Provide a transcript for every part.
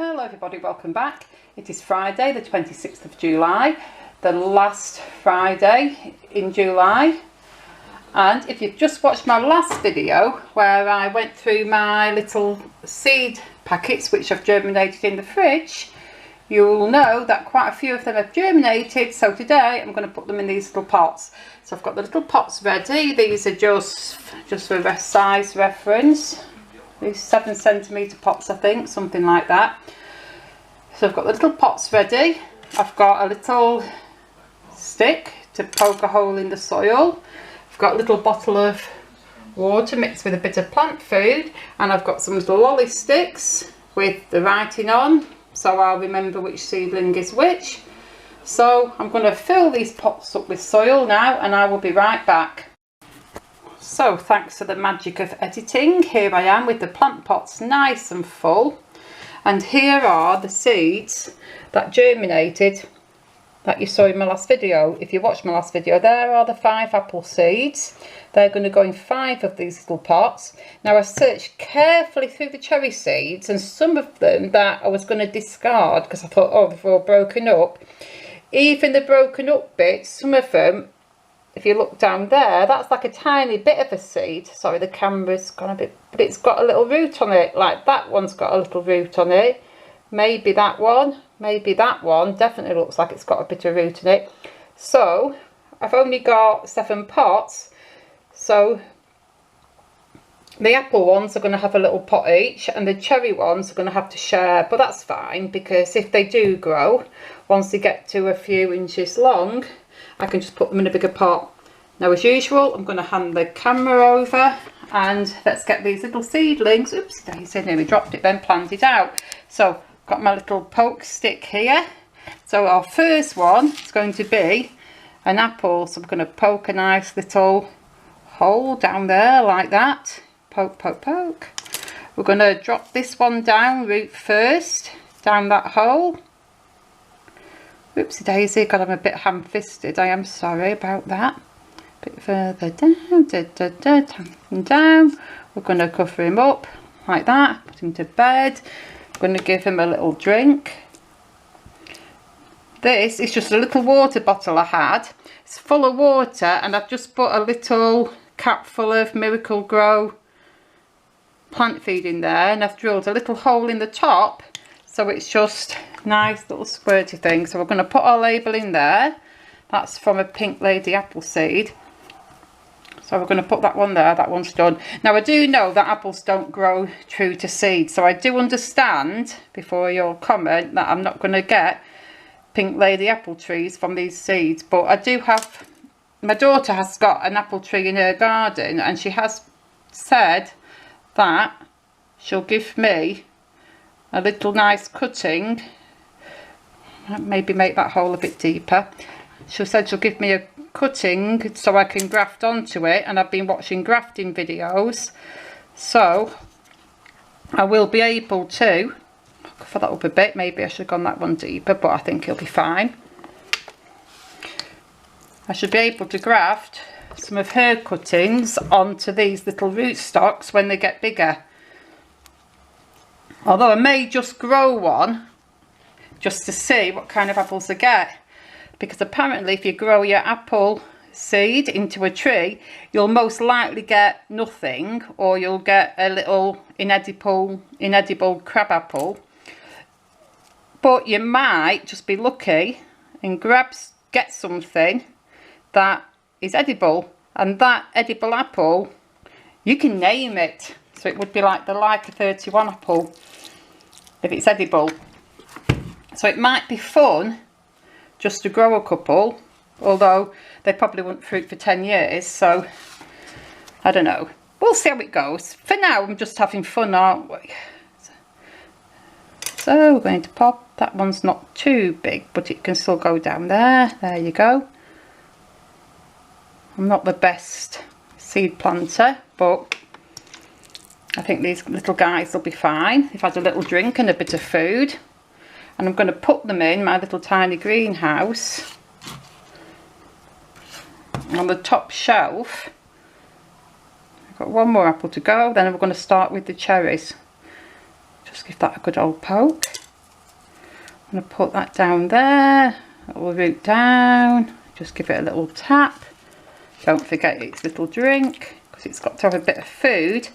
Hello everybody, welcome back. It is Friday the 26th of July, the last Friday in July, and if you've just watched my last video where I went through my little seed packets which I've germinated in the fridge, you'll know that quite a few of them have germinated, so today I'm going to put them in these little pots. So I've got the little pots ready. These are just for size reference. These 7cm pots, I think, something like that. So I've got the little pots ready. I've got a little stick to poke a hole in the soil. I've got a little bottle of water mixed with a bit of plant food, and I've got some little lolly sticks with the writing on, so I'll remember which seedling is which. So I'm going to fill these pots up with soil now, and I will be right back. So thanks to the magic of editing, here I am with the plant pots nice and full, and here are the seeds that germinated that you saw in my last video. If you watched my last video, there are the 5 apple seeds. They're going to go in 5 of these little pots. Now I searched carefully through the cherry seeds, and some of them that I was going to discard because I thought, oh, they're all broken up. Even the broken up bits, some of them, if you look down there, that's like a tiny bit of a seed. Sorry, the camera's gone a bit, but it's got a little root on it. Like that one's got a little root on it. Maybe that one, maybe that one. Definitely looks like it's got a bit of root in it. So I've only got 7 pots. So the apple ones are going to have a little pot each, and the cherry ones are going to have to share. But that's fine, because if they do grow, once they get to a few inches long, I can just put them in a bigger pot. Now, as usual, I'm going to hand the camera over and let's get these little seedlings, oops, Daisy nearly dropped it then, planted out. So got my little poke stick here. So our first one is going to be an apple. So I'm going to poke a nice little hole down there like that. Poke, poke, poke. We're going to drop this one down root first, down that hole. Oopsie daisy, God, I'm a bit ham-fisted. I am sorry about that. A bit further down, down. We're going to cover him up like that, put him to bed. I'm going to give him a little drink. This is just a little water bottle I had. It's full of water, and I've just put a little cap full of Miracle Grow plant feed in there, and I've drilled a little hole in the top, so it's just nice little squirty thing. So we're going to put our label in there. That's from a Pink Lady apple seed. So we're going to put that one there. That one's done. Now I do know that apples don't grow true to seed, so I do understand, before you'll comment, that I'm not going to get Pink Lady apple trees from these seeds. But I do have, my daughter has got an apple tree in her garden, and she has said that she'll give me a little nice cutting. Maybe make that hole a bit deeper. She said she'll give me a cutting so I can graft onto it, and I've been watching grafting videos, so I will be able to cover that up a bit. Maybe I should have gone that one deeper, but I think it'll be fine. I should be able to graft some of her cuttings onto these little rootstocks when they get bigger. Although I may just grow one just to see what kind of apples I get, because apparently if you grow your apple seed into a tree, you'll most likely get nothing, or you'll get a little inedible crab apple. But you might just be lucky and get something that is edible, and that edible apple, you can name it. So it would be like the Leica 31 apple if it's edible. So it might be fun just to grow a couple, although they probably won't fruit for 10 years, so I don't know. We'll see how it goes. For now, I'm just having fun, aren't we? So we're going to pop. That one's not too big, but it can still go down there. There you go. I'm not the best seed planter, but I think these little guys will be fine. They've had a little drink and a bit of food. And I'm going to put them in my little tiny greenhouse on the top shelf. I've got one more apple to go, then we're going to start with the cherries. Just give that a good old poke. I'm going to put that down there, a little root down, just give it a little tap. Don't forget its little drink, because it's got to have a bit of food.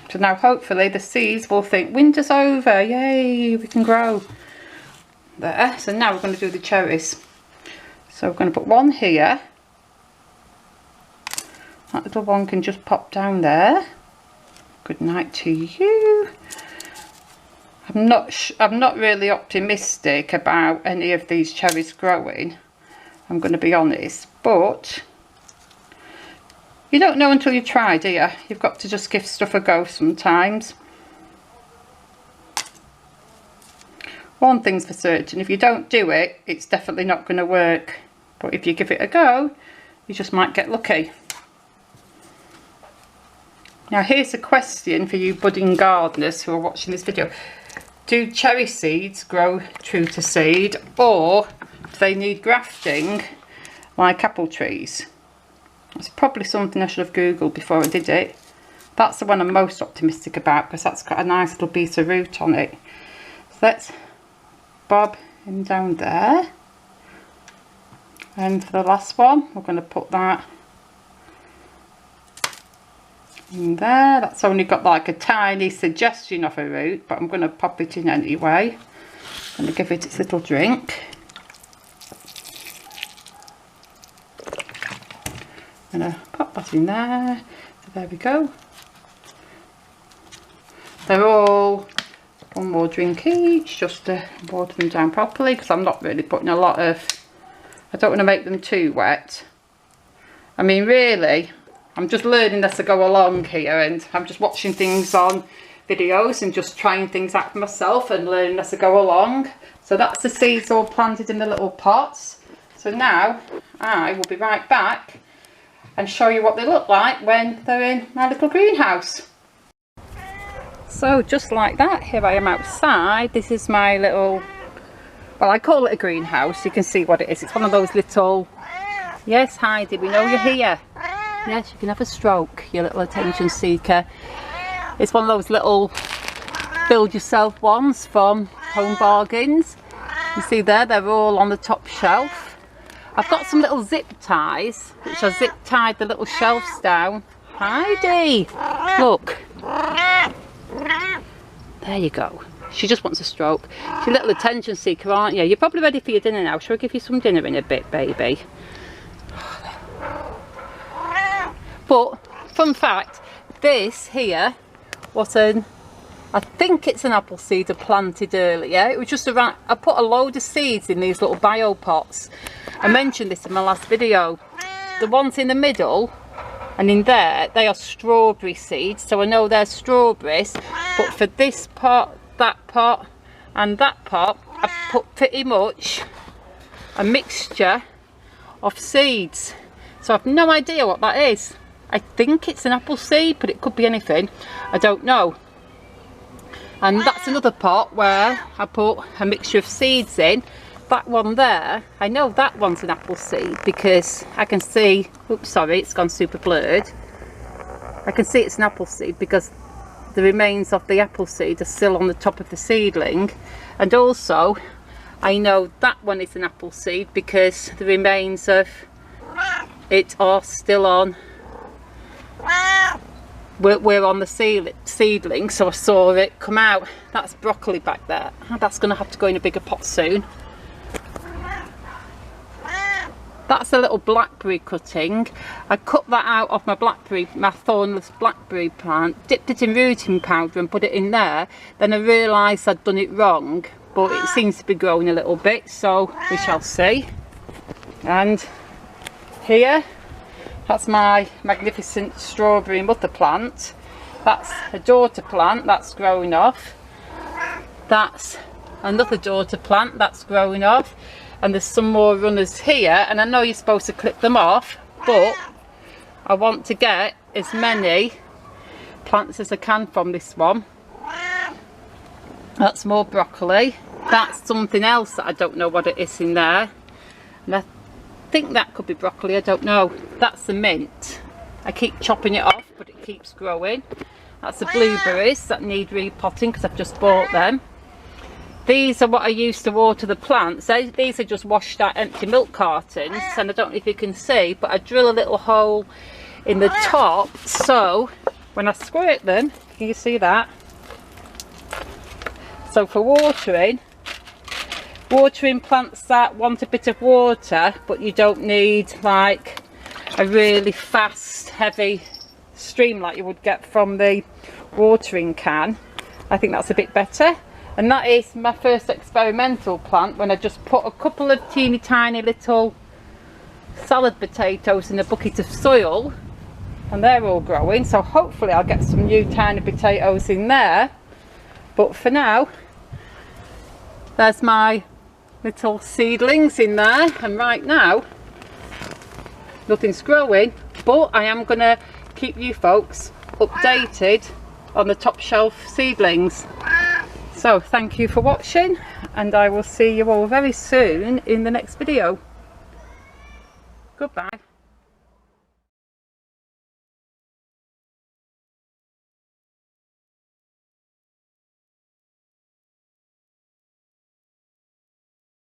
So now hopefully the seeds will think winter's over, yay, we can grow. There, so now we're going to do the cherries. So we're going to put one here. That little one can just pop down there. Good night to you. I'm not really optimistic about any of these cherries growing, I'm going to be honest, but you don't know until you try, do you? You've got to just give stuff a go sometimes. One thing's for certain, if you don't do it, it's definitely not going to work. But if you give it a go, you just might get lucky. Now here's a question for you budding gardeners who are watching this video. Do cherry seeds grow true to seed, or do they need grafting like apple trees? It's probably something I should have googled before I did it. That's the one I'm most optimistic about, because that's got a nice little piece of root on it. So let's bob him down there, and for the last one we're going to put that in there. That's only got like a tiny suggestion of a root, but I'm going to pop it in anyway. I'm going to give it its little drink. I'm going to pop that in there. So there we go. They're all one more drink each, just to water them down properly, because I'm not really putting a lot of, I don't want to make them too wet. I mean, really, I'm just learning as I go along here, and I'm just watching things on videos and just trying things out for myself and learning as I go along. So that's the seeds all planted in the little pots. So now I will be right back and show you what they look like when they're in my little greenhouse. So just like that, here I am outside. This is my little, well, I call it a greenhouse. You can see what it is. It's one of those little, yes Heidi, we know you're here. Yes, you can have a stroke, you little attention seeker. It's one of those little build yourself ones from Home Bargains. You see there, they're all on the top shelf. I've got some little zip ties, which I zip tied the little shelves down. Heidi, look. There you go. She just wants a stroke. She's a little attention seeker, aren't you? You're probably ready for your dinner now. Shall I give you some dinner in a bit, baby? But, fun fact, this here was I think it's an apple seed I planted earlier. It was just around, I put a load of seeds in these little bio pots. I mentioned this in my last video. The ones in the middle and in there, they are strawberry seeds. So I know they're strawberries, but for this pot, that pot and that pot, I've put pretty much a mixture of seeds. So I've no idea what that is. I think it's an apple seed, but it could be anything. I don't know. And that's another pot where I put a mixture of seeds in. That one there, I know that one's an apple seed because I can see, oops sorry, it's gone super blurred. I can see it's an apple seed because the remains of the apple seed are still on the top of the seedling. And also, I know that one is an apple seed because the remains of it are still on. We're on the seedling, so I saw it come out. That's broccoli back there. That's going to have to go in a bigger pot soon. That's a little blackberry cutting. I cut that out of my thornless blackberry plant, dipped it in rooting powder and put it in there. Then I realised I'd done it wrong, but it seems to be growing a little bit, so we shall see. And here, that's my magnificent strawberry mother plant. That's a daughter plant that's growing off. That's another daughter plant that's growing off. And there's some more runners here, and I know you're supposed to clip them off, but I want to get as many plants as I can from this one. That's more broccoli. That's something else that I don't know what it is in there. And I think that could be broccoli, I don't know. That's the mint. I keep chopping it off, but it keeps growing. That's the blueberries that need repotting because I've just bought them. These are what I used to water the plants. These are just washed out empty milk cartons, and I don't know if you can see, but I drill a little hole in the top, so when I squirt them, can you see that? So for watering plants that want a bit of water, but you don't need like a really fast, heavy stream like you would get from the watering can. I think that's a bit better. And that is my first experimental plant, when I just put a couple of teeny tiny little salad potatoes in a bucket of soil, and they're all growing, so hopefully I'll get some new tiny potatoes in there. But for now, there's my little seedlings in there, and right now nothing's growing, but I am going to keep you folks updated on the top shelf seedlings. So thank you for watching, and I will see you all very soon in the next video. Goodbye.